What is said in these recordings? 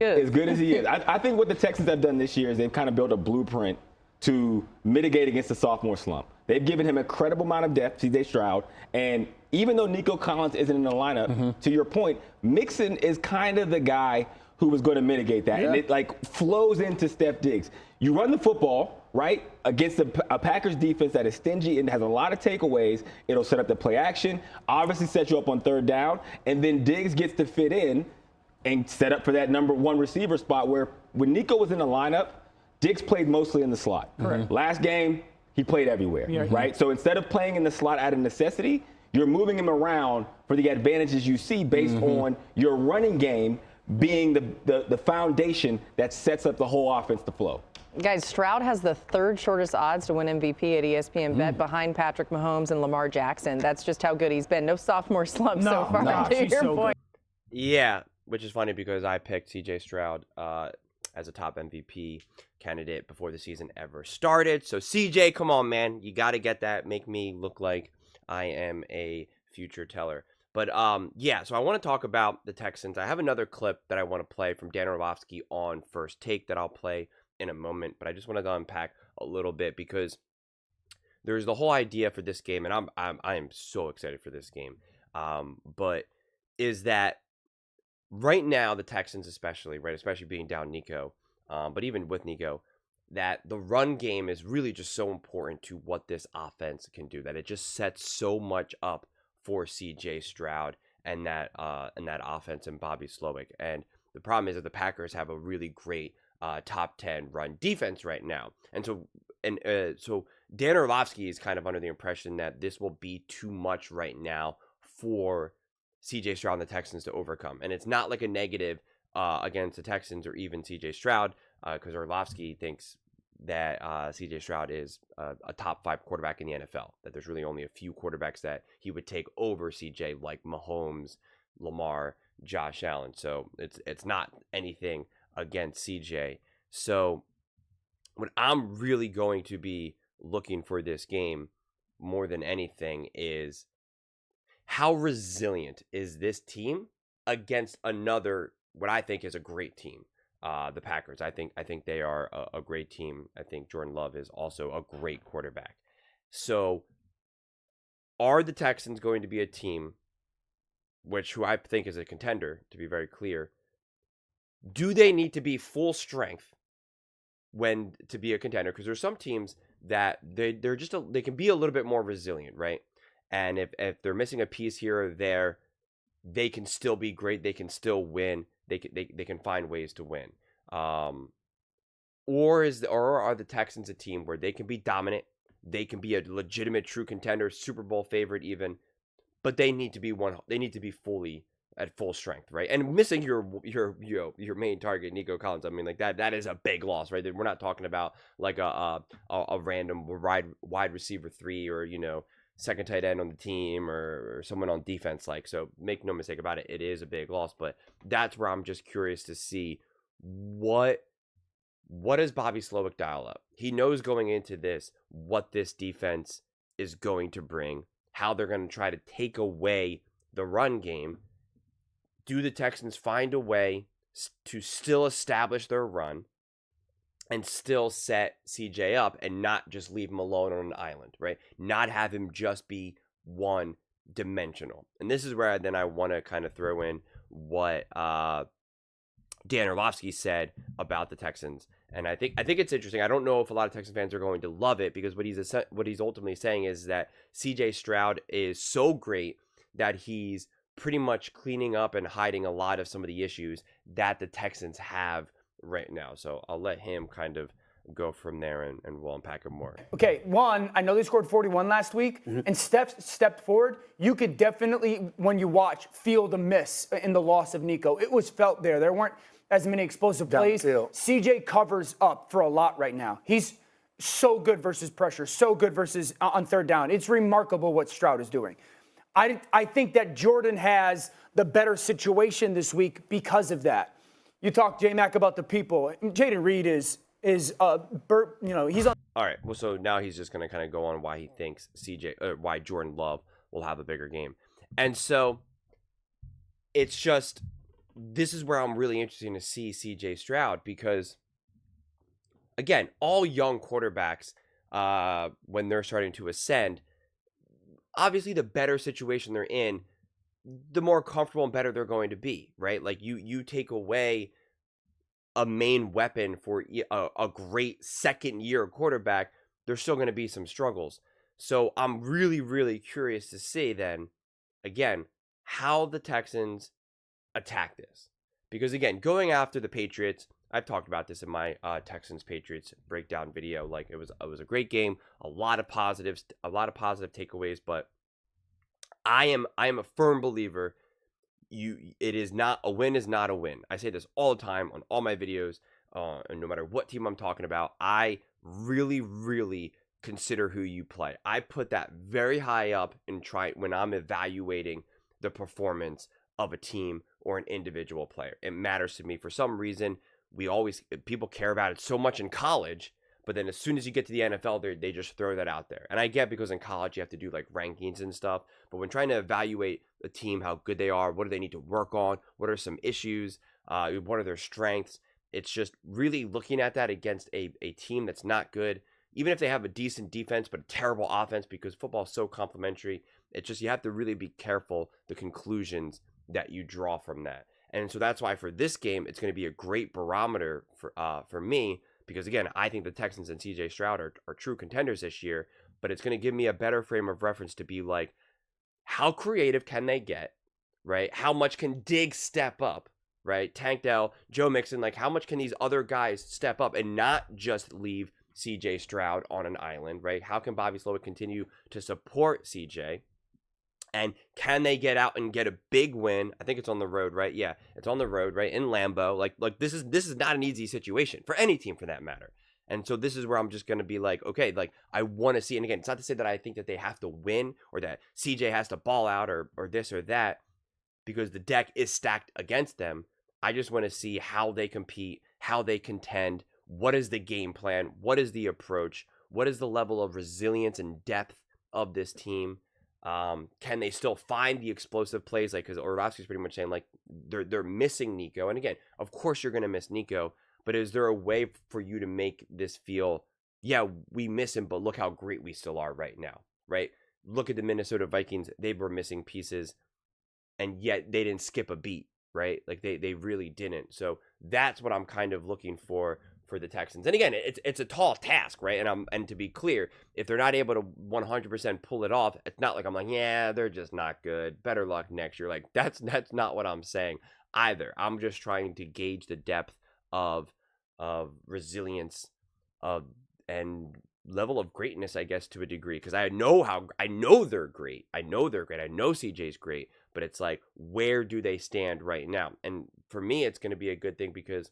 As good as he is. I think what the Texans have done this year is they've kind of built a blueprint to mitigate against the sophomore slump. They've given him an incredible amount of depth, CJ Stroud, and even though Nico Collins isn't in the lineup, to your point, Mixon is kind of the guy who was going to mitigate that. Yeah. And it like flows into Steph Diggs. You run the football, right, against a Packers defense that is stingy and has a lot of takeaways. It'll set up the play action, obviously set you up on third down, and then Diggs gets to fit in and set up for that number one receiver spot where when Nico was in the lineup, Diggs played mostly in the slot. Correct. Last game, he played everywhere, right? So instead of playing in the slot out of necessity, you're moving him around for the advantages you see based on your running game being the foundation that sets up the whole offense to flow. Guys, Stroud has the third shortest odds to win MVP at ESPN Bet behind Patrick Mahomes and Lamar Jackson. That's just how good he's been. No sophomore slump so far, to your point. Yeah, which is funny because I picked CJ Stroud as a top MVP candidate before the season ever started. So CJ, come on, man. You got to get that. Make me look like I am a future teller. But yeah, so I want to talk about the Texans. I have another clip that I want to play from Dan Orlovsky on First Take that I'll play in a moment. But I just wanted to unpack a little bit because there's the whole idea for this game, and I am so excited for this game. But is that right now the Texans, especially being down Nico, but even with Nico, that the run game is really just so important to what this offense can do. That it just sets so much up for CJ Stroud and that offense and Bobby Slowick. And the problem is that the Packers have a really great top 10 run defense right now. And so Dan Orlovsky is kind of under the impression that this will be too much right now for CJ Stroud and the Texans to overcome. And it's not like a negative against the Texans or even CJ Stroud because Orlovsky thinks that CJ Stroud is a top 5 quarterback in the NFL, that there's really only a few quarterbacks that he would take over CJ, like Mahomes, Lamar, Josh Allen. So it's not anything against CJ. So what I'm really going to be looking for this game more than anything is how resilient is this team against another, what I think is a great team. The Packers. I think they are a great team. I think Jordan Love is also a great quarterback. So are the Texans going to be a team who I think is a contender, to be very clear? Do they need to be full strength to be a contender? Because there's some teams that they can be a little bit more resilient, right? And if they're missing a piece here or there, they can still be great. They can still win. They can find ways to win. Or are the Texans a team where they can be dominant, they can be a legitimate true contender, Super Bowl favorite even, but they need to be fully at full strength, right? And missing your main target, Nico Collins, I mean, like that is a big loss, right? We're not talking about like a random wide receiver 3 or second tight end on the team or someone on defense. So make no mistake about it, it is a big loss. But that's where I'm just curious to see what does Bobby Slowick dial up. He knows going into this what this defense is going to bring, how they're going to try to take away the run game. Do the Texans find a way to still establish their run and still set CJ up and not just leave him alone on an island, right? Not have him just be one-dimensional. And this is where then I want to kind of throw in what Dan Orlovsky said about the Texans. And I think it's interesting. I don't know if a lot of Texans fans are going to love it because what he's ultimately saying is that CJ Stroud is so great that he's pretty much cleaning up and hiding a lot of some of the issues that the Texans have right now. So I'll let him kind of go from there and we'll unpack it more. Okay, one, I know they scored 41 last week, and Steph stepped forward. You could definitely, when you watch, feel the miss in the loss of Nico. It was felt there. There weren't as many explosive plays. CJ covers up for a lot right now. He's so good versus pressure, so good versus on third down. It's remarkable what Stroud is doing. I think that Jordan has the better situation this week because of that. You talk, J-Mac, about the people. Jaden Reed is he's on. All right, well, so now he's just going to kind of go on why he thinks why Jordan Love will have a bigger game. And so it's just this is where I'm really interested to see CJ Stroud because, again, all young quarterbacks, when they're starting to ascend, obviously the better situation they're in, the more comfortable and better they're going to be, right? Like you take away a main weapon for a great second year quarterback, there's still going to be some struggles. So I'm really, really curious to see then, again, how the Texans attack this. Because again, going after the Patriots, I've talked about this in my Texans Patriots breakdown video. Like it was a great game, a lot of positive takeaways, but I am a firm believer it is not a win is not a win. I say this all the time on all my videos, and no matter what team I'm talking about, I really, really consider who you play. I put that very high up and try when I'm evaluating the performance of a team or an individual player. It matters to me for some reason. People care about it so much in college, but then as soon as you get to the NFL, they just throw that out there. And I get because in college you have to do like rankings and stuff. But when trying to evaluate a team, how good they are, what do they need to work on, what are some issues, what are their strengths, it's just really looking at that against a team that's not good. Even if they have a decent defense but a terrible offense, because football is so complementary, it's just you have to really be careful the conclusions that you draw from that. And so that's why for this game, it's going to be a great barometer for me. Because, again, I think the Texans and CJ Stroud are true contenders this year. But it's going to give me a better frame of reference to be like, how creative can they get, right? How much can Diggs step up, right? Tank Dell, Joe Mixon, like how much can these other guys step up and not just leave CJ Stroud on an island, right? How can Bobby Slowick continue to support CJ? And can they get out and get a big win? I think it's on the road, right? Yeah, it's on the road, right? In Lambeau. Like this is not an easy situation for any team for that matter. And so this is where I'm just going to be like, okay, like I want to see. And again, it's not to say that I think that they have to win or that CJ has to ball out or this or that, because the deck is stacked against them. I just want to see how they compete, how they contend. What is the game plan? What is the approach? What is the level of resilience and depth of this team? Can they still find the explosive plays? Like, because Orlovsky's pretty much saying like they're missing Nico. And again, of course you're going to miss Nico, but is there a way for you to make this feel, yeah, we miss him, but look how great we still are right now, right? Look at the Minnesota Vikings. They were missing pieces, and yet they didn't skip a beat, right? Like they really didn't. So that's what I'm kind of looking for the Texans. And again, it's a tall task, right? And to be clear, if they're not able to 100% pull it off, it's not like I'm like, yeah, they're just not good. Better luck next year. Like that's not what I'm saying either. I'm just trying to gauge the depth of resilience and level of greatness, I guess, to a degree, because I know they're great. I know CJ's great, but it's like, where do they stand right now? And for me, it's going to be a good thing because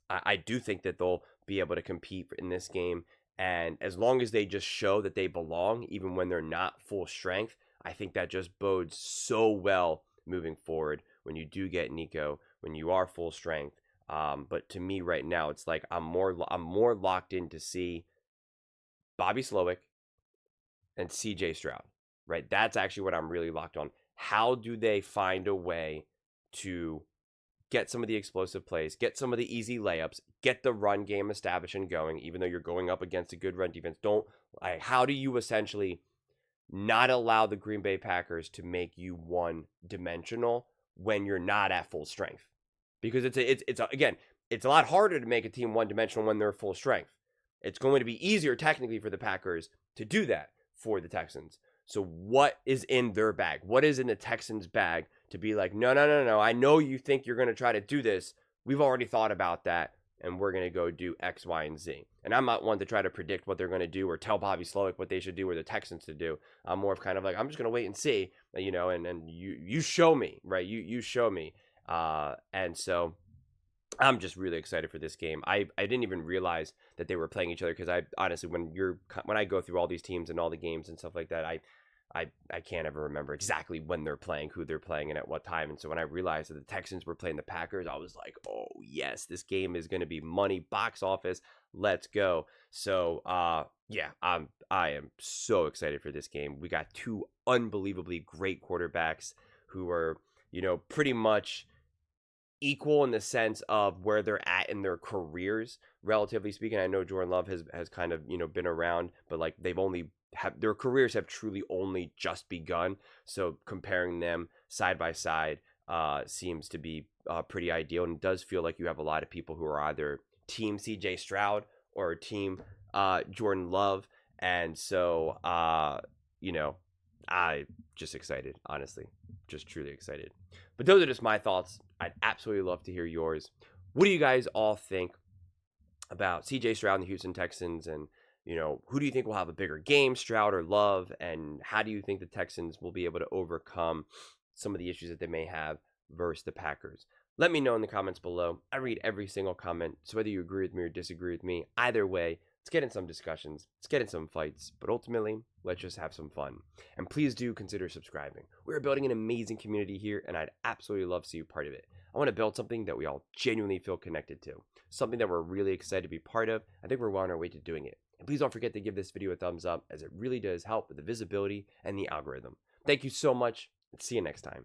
I do think that they'll be able to compete in this game. And as long as they just show that they belong, even when they're not full strength, I think that just bodes so well moving forward when you do get Nico, when you are full strength. But to me right now, it's like I'm more locked in to see Bobby Slowick and CJ Stroud, right? That's actually what I'm really locked on. How do they find a way to get some of the explosive plays, get some of the easy layups, get the run game established and going, even though you're going up against a good run defense? How do you essentially not allow the Green Bay Packers to make you one-dimensional when you're not at full strength? Because it's a lot harder to make a team one-dimensional when they're full strength. It's going to be easier technically for the Packers to do that for the Texans. So what is in their bag? What is in the Texans' bag to be like, no, I know you think you're going to try to do this. We've already thought about that, and we're going to go do X, Y, and Z. And I'm not one to try to predict what they're going to do or tell Bobby Slowick what they should do or the Texans to do. I'm more of kind of like, I'm just going to wait and see, and you show me, right? You show me. And so I'm just really excited for this game. I didn't even realize that they were playing each other, because I honestly, when I go through all these teams and all the games and stuff like that, I can't ever remember exactly when they're playing, who they're playing, and at what time. And so when I realized that the Texans were playing the Packers, I was like, oh yes, this game is going to be money, box office. Let's go. So yeah, I am so excited for this game. We got two unbelievably great quarterbacks who are, pretty much equal in the sense of where they're at in their careers, relatively speaking. I know Jordan Love has kind of, been around, but like their careers have truly only just begun. So comparing them side by side seems to be pretty ideal. And it does feel like you have a lot of people who are either team CJ Stroud or team Jordan Love. And so, I just excited, honestly, just truly excited. But those are just my thoughts. I'd absolutely love to hear yours. What do you guys all think about CJ Stroud and the Houston Texans? And, who do you think will have a bigger game, Stroud or Love? And how do you think the Texans will be able to overcome some of the issues that they may have versus the Packers? Let me know in the comments below. I read every single comment. So whether you agree with me or disagree with me, either way, let's get in some discussions. Let's get in some fights. But ultimately, let's just have some fun. And please do consider subscribing. We're building an amazing community here, and I'd absolutely love to see you part of it. I want to build something that we all genuinely feel connected to. Something that we're really excited to be part of. I think we're well on our way to doing it. And please don't forget to give this video a thumbs up, as it really does help with the visibility and the algorithm. Thank you so much, and see you next time.